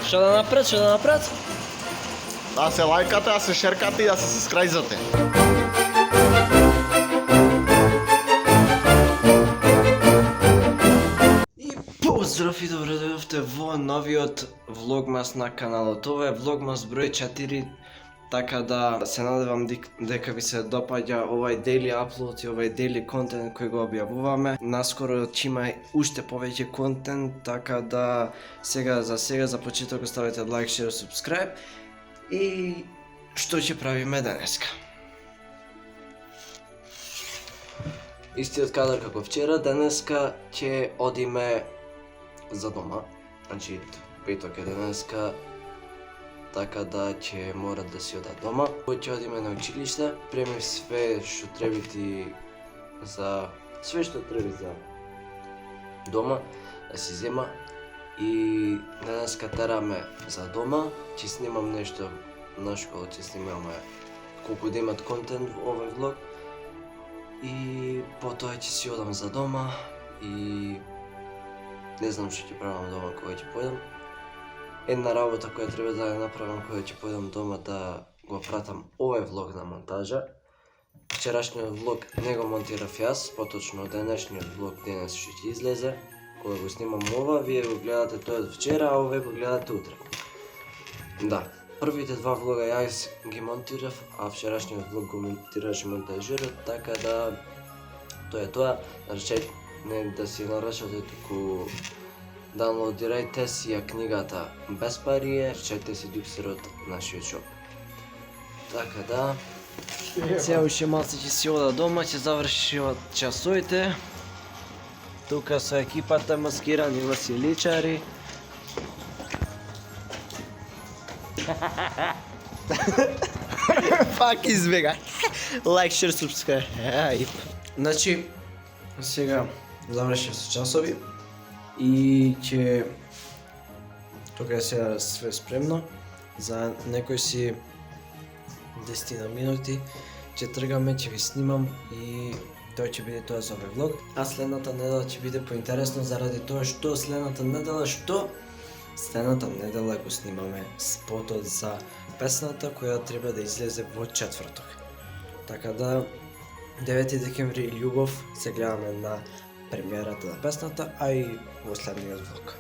Што да напред, што да напред? Да се лајкате, да се шеркате и да се скрајзате. И поздрав и добре дојдовте во новиот влогмас на каналот. Ова е влогмас број 4, така да се надевам дека ви се допаѓа овај daily upload и овај daily контент кој го објавуваме. Наскоро ќе има уште повеќе контент, така да за сега за почеток оставете лайк, share, subscribe. И што ќе правиме денеска? Истиот кадар како вчера, денеска ќе одиме за дома. Значи, петок е денеска, така да ќе мора да си одат дома. Ќе одиме на училиште, премив све што треба за дома да си зема. И денеска тераме за дома, ќе снимам нешто на школа, ќе снимаме колку да имат контент во овој влог. И потоа ќе си одам за дома и не знам што ќе правам дома кога ќе појдам. Една работа која треба да ја направам кога ќе појдам дома да го пратам овој влог на монтажа. Вчерашниот влог не го монтирав јас, поточно денешниот влог денес што ќе излезе. Кога го снимам ова, вие го гледате тој од вчера, а овој го гледате утре. Да, првите два влога јас ги монтирав, а вчерашниот влог го монтираше монтажерот, така да тоа е тоа. Не да си нарачате, туку даунлоудирајте си ја книгата без пари, речете си дуксерот нашиот шоп. Така да, сега уште малце ќе си ода дома, ќе завршат часовите. Тука со екипата маскирани василичари. Пак избега. Лайк, share, subscribe. Значи, сега завршив со часови и ќе тука е сега све спремно за некои си 10 минути ќе тргаме, ќе ви снимам и тоа ќе биде тоа за овој влог. А следната недела ќе биде поинтересно заради тоа што следната недела го снимаме спотот за песната која треба да излезе во четврток. Така да 9 декември љубов се гледаме на премиерата на песната, а и во следниот влог.